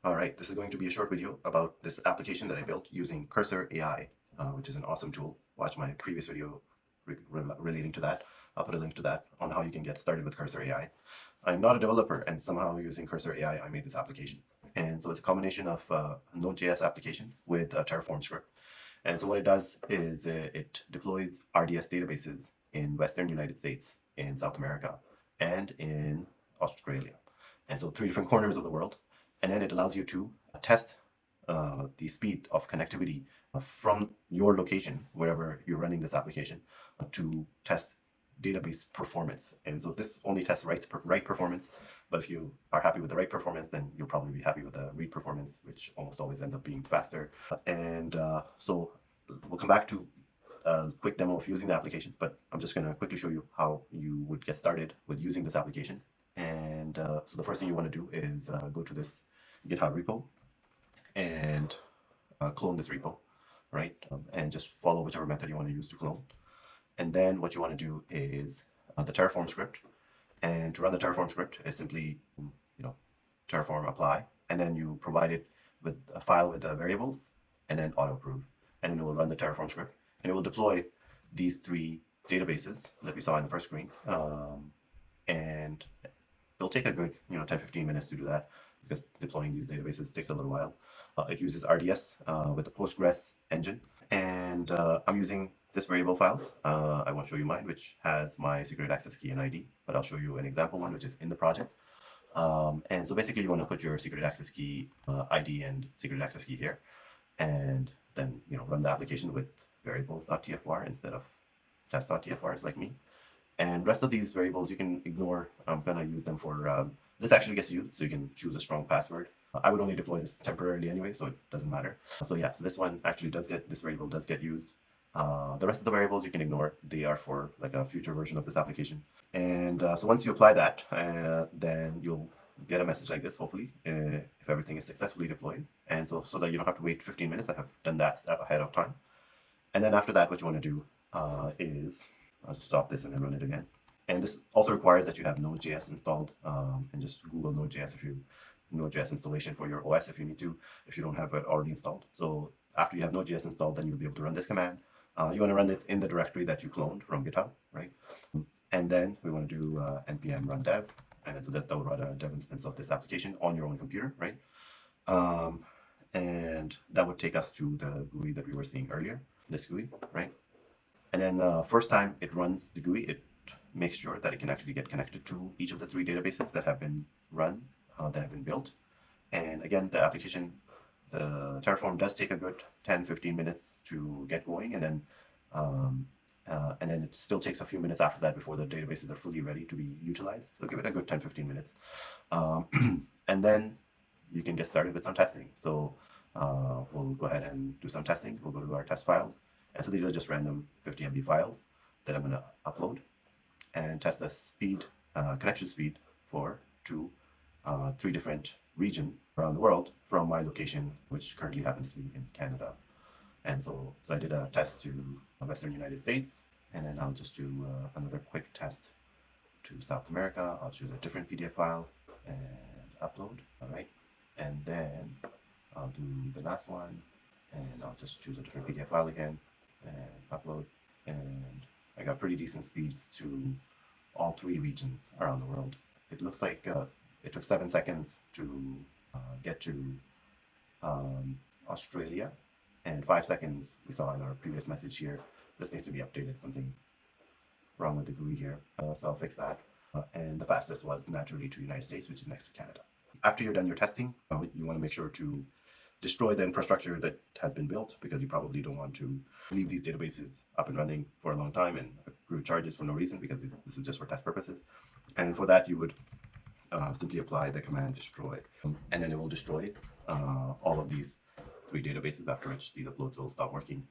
All right, this is going to be a short video about this application that I built using Cursor AI, which is an awesome tool. Watch my previous video relating to that. I'll put a link to that on how you can get started with Cursor AI. I'm not a developer, and somehow using Cursor AI, I made this application. And so it's a combination of a Node.js application with a Terraform script. And so what it does is it deploys RDS databases in Western United States, in South America, and in Australia. And so 3 different corners of the world. And then it allows you to test the speed of connectivity from your location, wherever you're running this application, to test database performance. And so this only tests write performance, but if you are happy with the write performance, then you'll probably be happy with the read performance, which almost always ends up being faster. And so we'll come back to a quick demo of using the application, but I'm just going to quickly show you how you would get started with using this application. And so the first thing you want to do is go to this GitHub repo and clone this repo, right? And just follow whichever method you want to use to clone. And then what you want to do is the Terraform script. And to run the Terraform script is simply, Terraform apply, and then you provide it with a file with the variables, and then auto approve. And then it will run the Terraform script, and it will deploy these 3 databases that we saw in the first screen. And it'll take a good 10-15 minutes to do that, because deploying these databases takes a little while. It uses RDS with the Postgres engine, and I'm using this variable files. I won't show you mine, which has my secret access key and ID, but I'll show you an example one, which is in the project. And so basically you want to put your secret access key ID and secret access key here, and then run the application with variables.tfr instead of test.tfrs like me. And rest of these variables you can ignore. I'm going to use them for, this actually gets used, so you can choose a strong password. I would only deploy this temporarily anyway, so it doesn't matter. So yeah, so this one actually this variable does get used. The rest of the variables you can ignore. They are for like a future version of this application. And so once you apply that, then you'll get a message like this, hopefully, if everything is successfully deployed. And so that you don't have to wait 15 minutes, I have done that step ahead of time. And then after that, what you want to do is, I'll just stop this and then run it again. And this also requires that you have Node.js installed, and just Google Node.js Node.js installation for your OS if you need to, if you don't have it already installed. So after you have Node.js installed, then you'll be able to run this command. You want to run it in the directory that you cloned from GitHub, right? And then we want to do npm run dev, and so that will run a dev instance of this application on your own computer, right? And that would take us to the GUI that we were seeing earlier, this GUI, right? And then first time it runs the GUI, it makes sure that it can actually get connected to each of the 3 databases that have been run, that have been built. And again, the application, the Terraform does take a good 10-15 minutes to get going, and then it still takes a few minutes after that before the databases are fully ready to be utilized. So give it a good 10-15 minutes. And then you can get started with some testing. So we'll go ahead and do some testing. We'll go to our test files. And so these are just random 50 MB files that I'm going to upload and test the speed, connection speed for 3 different regions around the world from my location, which currently happens to be in Canada. And so I did a test to Western United States, and then I'll just do another quick test to South America. I'll choose a different PDF file and upload. All right. And then I'll do the last one, and I'll just choose a different PDF file again and upload. And I got pretty decent speeds to all 3 regions around the world. It looks like it took 7 seconds to get to Australia, and 5 seconds we saw in our previous message here. This needs to be updated, something wrong with the GUI here, so I'll fix that. And the fastest was naturally to United States, which is next to Canada. After you're done your testing, you want to make sure to destroy the infrastructure that has been built, because you probably don't want to leave these databases up and running for a long time and accrue charges for no reason, because this is just for test purposes. And for that, you would simply apply the command destroy, and then it will destroy all of these 3 databases, after which these uploads will stop working.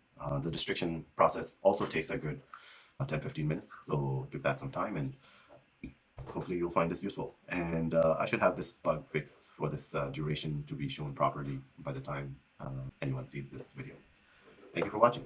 The destruction process also takes a good 10-15 minutes, so give that some time, and hopefully you'll find this useful. And I should have this bug fixed for this duration to be shown properly by the time anyone sees this video. Thank you for watching.